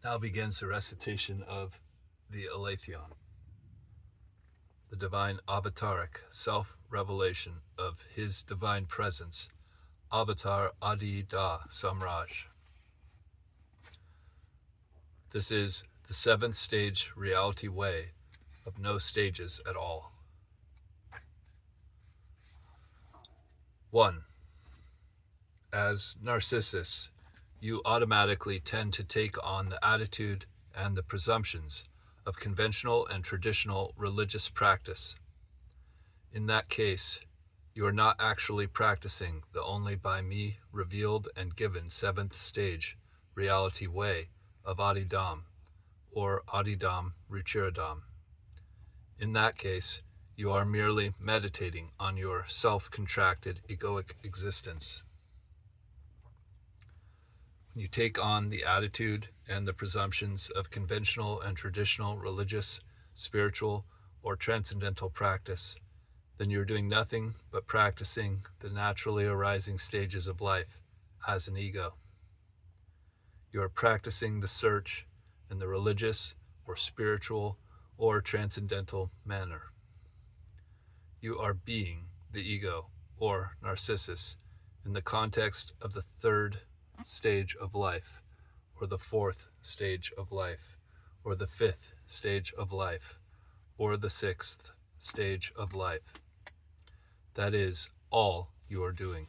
Now begins the recitation of the Aletheon, the divine avataric self-revelation of His divine presence, Avatar Adi Da Samraj. This is the seventh stage reality way of no stages at all. 1. As Narcissus, you automatically tend to take on the attitude and the presumptions of conventional and traditional religious practice. In that case, you are not actually practicing the only by me revealed and given seventh stage reality way of Adidam or Adidam Ruchiradam. In that case, you are merely meditating on your self-contracted egoic existence. When you take on the attitude and the presumptions of conventional and traditional religious, spiritual, or transcendental practice, then you're doing nothing but practicing the naturally arising stages of life as an ego. You are practicing the search in the religious or spiritual or transcendental manner. You are being the ego or Narcissus in the context of the third stage of life, or the fourth stage of life, or the fifth stage of life, or the sixth stage of life. That is all you are doing.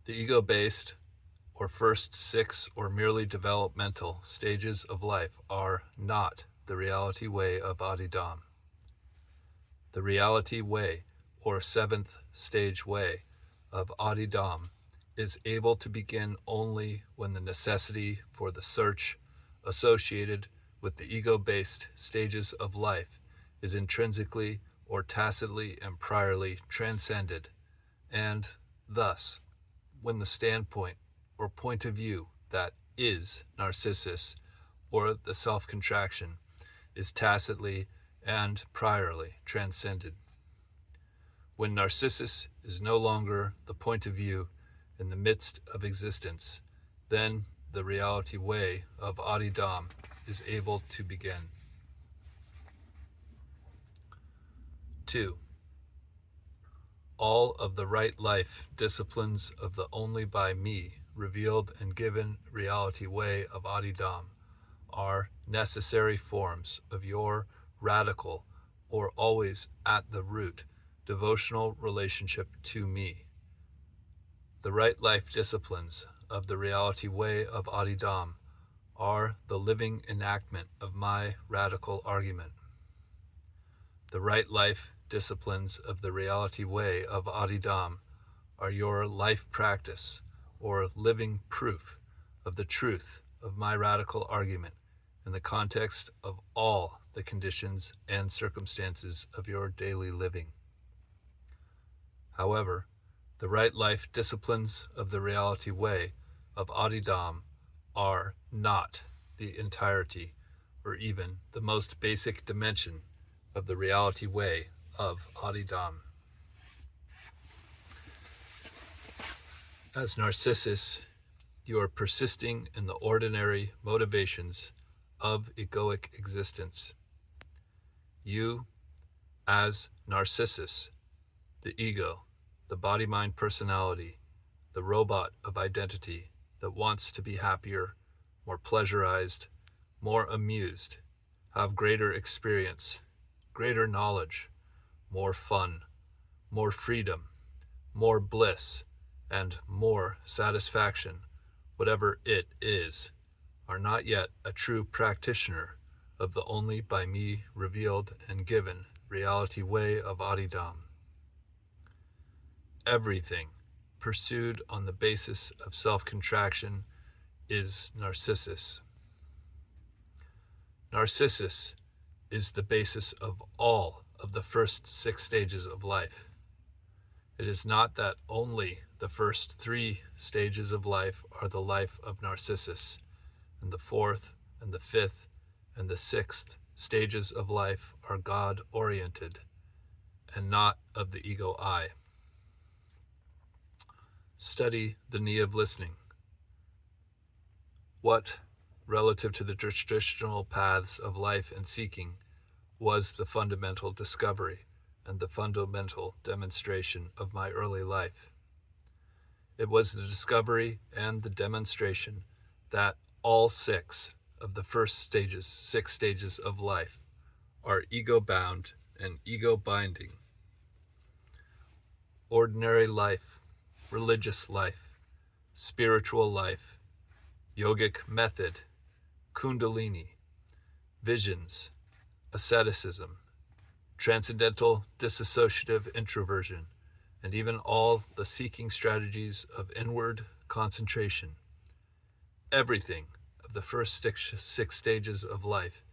The ego-based, or first six or merely developmental stages of life are not the reality way of Adidam. The reality way, or seventh stage way of Adidam, is able to begin only when the necessity for the search associated with the ego-based stages of life is intrinsically or tacitly and priorly transcended, and thus, when the standpoint or point of view that is Narcissus, or the self-contraction, is tacitly and priorly transcended. When Narcissus is no longer the point of view in the midst of existence, then the reality way of Adidam is able to begin. 2. All of the right life disciplines of the only by me revealed and given reality way of Adidam are necessary forms of your radical or always at the root devotional relationship to me. The right life disciplines of the reality way of Adidam are the living enactment of my radical argument. The right life disciplines of the reality way of Adidam are your life practice or living proof of the truth of my radical argument in the context of all the conditions and circumstances of your daily living. However, the right life disciplines of the reality way of Adidam are not the entirety or even the most basic dimension of the reality way of Adidam. As Narcissus, you are persisting in the ordinary motivations of egoic existence. You, as Narcissus, the ego, the body-mind personality, the robot of identity that wants to be happier, more pleasurized, more amused, have greater experience, greater knowledge, more fun, more freedom, more bliss, and more satisfaction, whatever it is, are not yet a true practitioner of the only by me revealed and given reality way of Adidam. Everything pursued on the basis of self-contraction is Narcissus. Narcissus is the basis of all of the first six stages of life. It is not that only the first three stages of life are the life of Narcissus, and the fourth and the fifth and the sixth stages of life are God-oriented and not of the ego I. Study the knee of listening. what, relative to the traditional paths of life and seeking, was the fundamental discovery and the fundamental demonstration of my early life. It was the discovery and the demonstration that all six stages of life, are ego-bound and ego-binding. Ordinary life, religious life, spiritual life, yogic method, kundalini, visions, asceticism, transcendental dissociative introversion, and even all the seeking strategies of inward concentration. Everything of the first six stages of life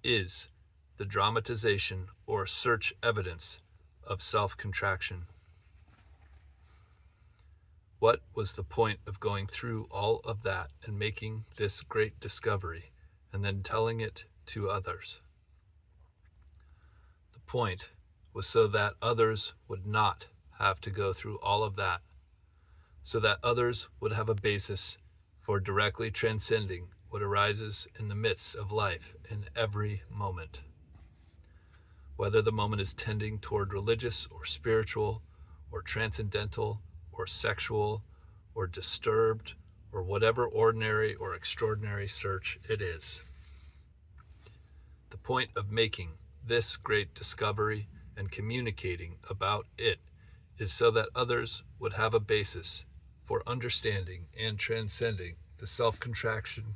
is the dramatization or search evidence of self-contraction. What was the point of going through all of that and making this great discovery and then telling it to others? The point was so that others would not have to go through all of that, so that others would have a basis for directly transcending what arises in the midst of life in every moment. Whether the moment is tending toward religious or spiritual or transcendental or sexual or disturbed or whatever ordinary or extraordinary search it is. The point of making this great discovery and communicating about it is so that others would have a basis for understanding and transcending the self-contraction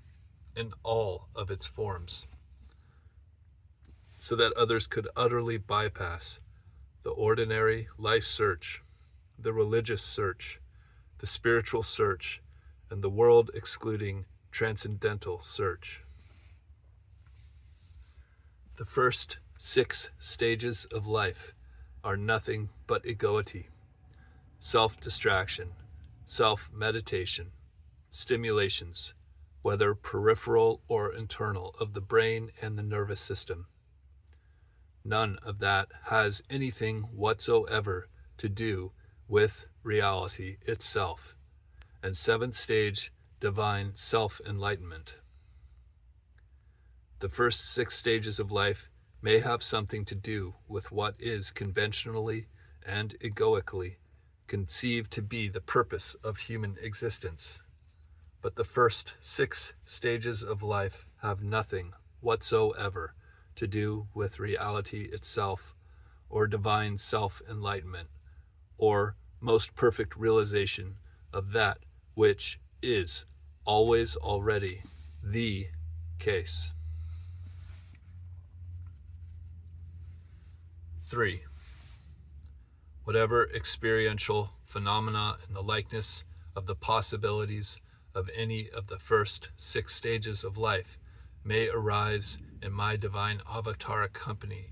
in all of its forms, so that others could utterly bypass the ordinary life search, the religious search, the spiritual search, and the world-excluding transcendental search. The first six stages of life are nothing but egoity, self-distraction, self-meditation, stimulations, whether peripheral or internal, of the brain and the nervous system. None of that has anything whatsoever to do with reality itself and seventh stage divine self-enlightenment. The first six stages of life may have something to do with what is conventionally and egoically conceived to be the purpose of human existence. But the first six stages of life have nothing whatsoever to do with reality itself, or divine self-enlightenment, or most perfect realization of that which is always already the case. 3. Whatever experiential phenomena in the likeness of the possibilities of any of the first six stages of life may arise in my divine avataric company,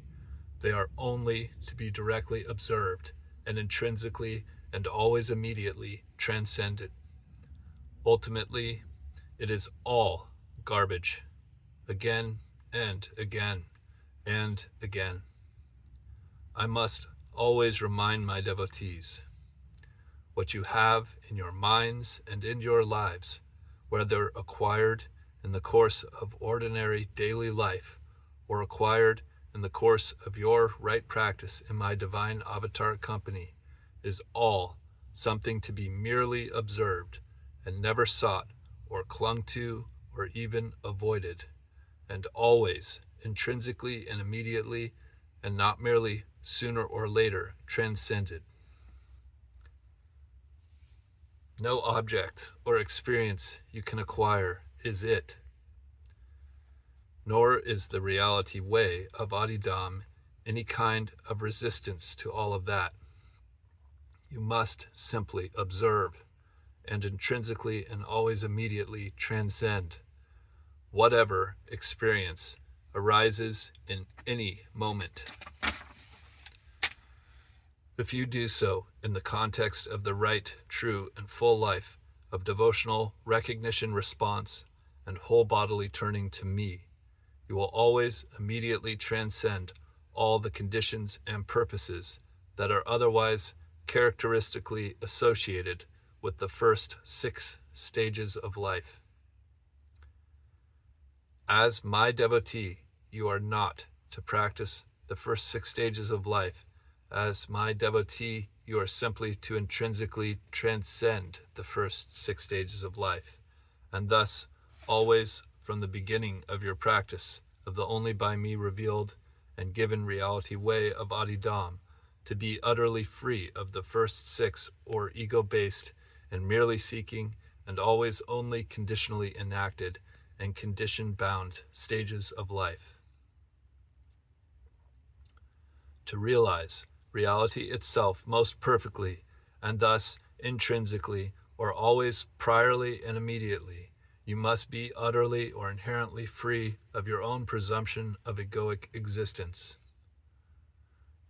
they are only to be directly observed and intrinsically and always immediately transcended. Ultimately, it is all garbage, again and again and again. I must always remind my devotees, what you have in your minds and in your lives, whether acquired in the course of ordinary daily life or acquired in the course of your right practice in my divine avatar company, is all something to be merely observed and never sought or clung to or even avoided, and always intrinsically and immediately, and not merely sooner or later, transcended. No object or experience you can acquire is it, nor is the reality way of Adidam any kind of resistance to all of that. You must simply observe and intrinsically and always immediately transcend whatever experience arises in any moment. If you do so in the context of the right, true, and full life of devotional recognition, response, and whole bodily turning to me, you will always immediately transcend all the conditions and purposes that are otherwise characteristically associated with the first six stages of life. As my devotee, you are not to practice the first 6 stages of life. As my devotee, you are simply to intrinsically transcend the first 6 stages of life, and thus, always from the beginning of your practice of the only by me revealed and given reality way of Adidam, to be utterly free of the first 6 or ego-based and merely seeking and always only conditionally enacted and condition-bound stages of life. To realize reality itself most perfectly, and thus intrinsically, or always priorly and immediately, you must be utterly or inherently free of your own presumption of egoic existence.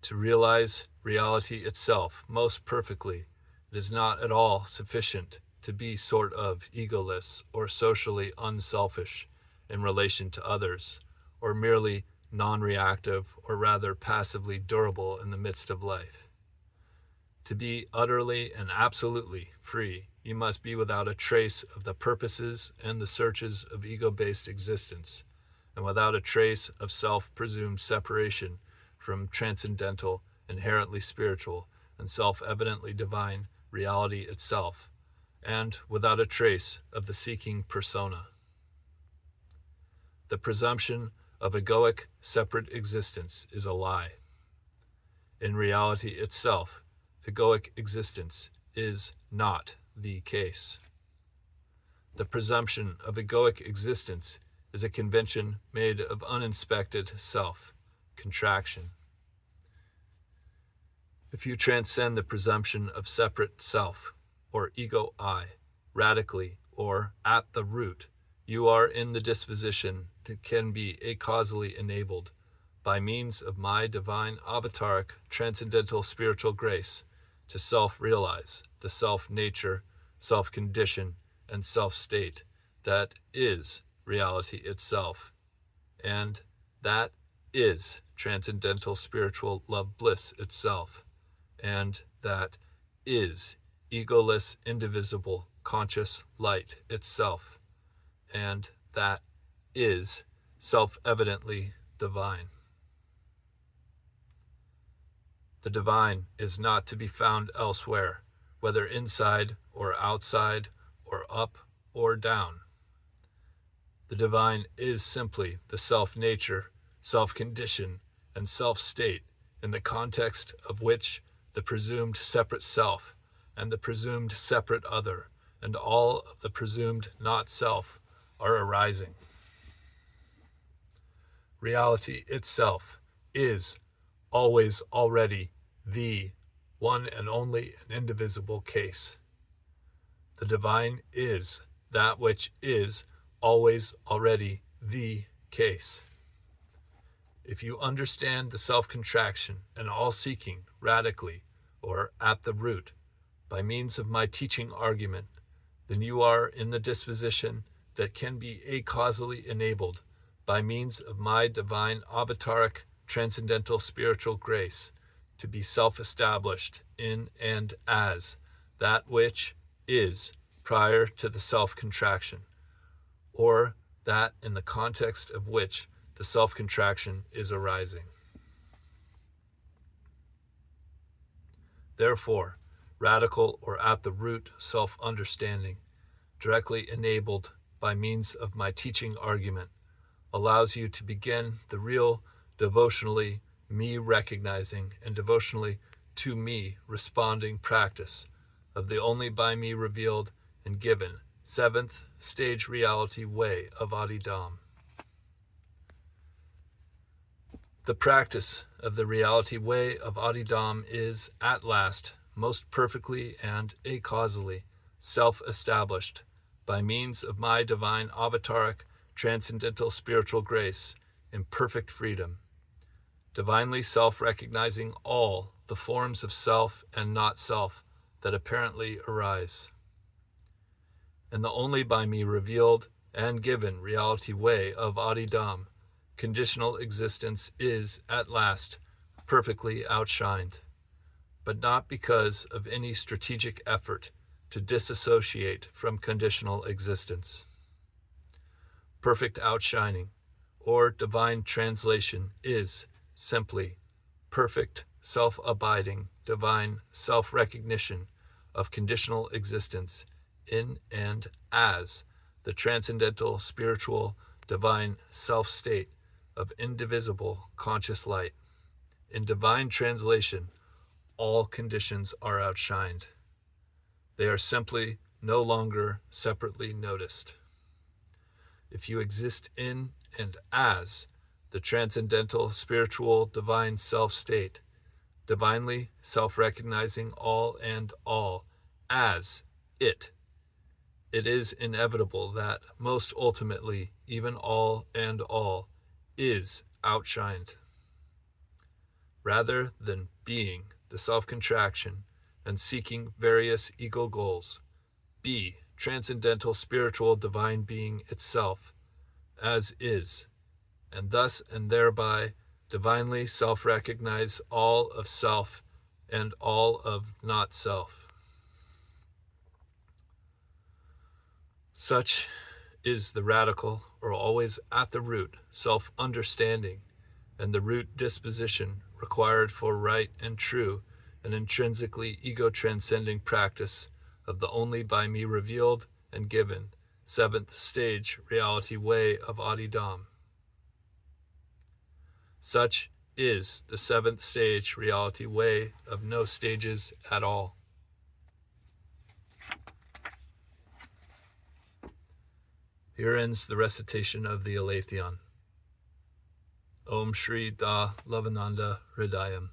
To realize reality itself most perfectly, it is not at all sufficient to be sort of egoless or socially unselfish in relation to others, or merely non-reactive or rather passively durable in the midst of life. To be utterly and absolutely free, you must be without a trace of the purposes and the searches of ego-based existence, and without a trace of self-presumed separation from transcendental, inherently spiritual, and self-evidently divine reality itself, and without a trace of the seeking persona. The presumption of egoic separate existence is a lie. In reality itself, egoic existence is not the case. The presumption of egoic existence is a convention made of uninspected self, contraction. If you transcend the presumption of separate self, or ego I, radically or at the root, you are in the disposition that can be acausally enabled by means of my divine avataric transcendental spiritual grace to self-realize the self-nature, self-condition, and self-state that is reality itself, and that is transcendental spiritual love bliss itself, and that is egoless, indivisible, conscious light itself, and that is self-evidently divine. The divine is not to be found elsewhere, whether inside or outside, or up or down. The divine is simply the self-nature, self-condition, and self-state in the context of which the presumed separate self and the presumed separate other and all of the presumed not self are arising. Reality itself is always already the one and only and indivisible case. The divine is that which is always already the case. If you understand the self-contraction and all seeking radically or at the root by means of my teaching argument, then you are in the disposition that can be acausally enabled by means of my divine avataric transcendental spiritual grace to be self-established in and as that which is prior to the self-contraction, or that in the context of which the self-contraction is arising. Therefore, radical or at the root self-understanding, directly enabled by means of my teaching argument, allows you to begin the real devotionally me recognizing and devotionally to me responding practice of the only by me revealed and given 7th stage reality way of Adidam. The practice of the reality way of Adidam is, at last, most perfectly and acausally self-established by means of my divine avataric transcendental spiritual grace in perfect freedom, divinely self-recognizing all the forms of self and not self that apparently arise. And the only by me revealed and given reality way of Adidam, conditional existence is, at last, perfectly outshined, but not because of any strategic effort to disassociate from conditional existence. Perfect outshining, or divine translation, is simply perfect self-abiding divine self-recognition of conditional existence in and as the transcendental spiritual divine self-state of indivisible conscious light. In divine translation, all conditions are outshined. They are simply no longer separately noticed. If you exist in and as the transcendental spiritual divine self-state, divinely self-recognizing all and all as it is inevitable that most ultimately even all and all is outshined. Rather than being the self-contraction and seeking various ego goals, be transcendental spiritual divine being itself as is, and thus and thereby divinely self-recognize all of self and all of not self. Such is the radical, or always at the root, self-understanding and the root disposition required for right and true and intrinsically ego-transcending practice of the only by me revealed and given seventh stage reality way of Adidam. Such is the seventh stage reality way of no stages at all. Here ends the recitation of the Aletheon. Om Shri Da Lavananda Hridayam.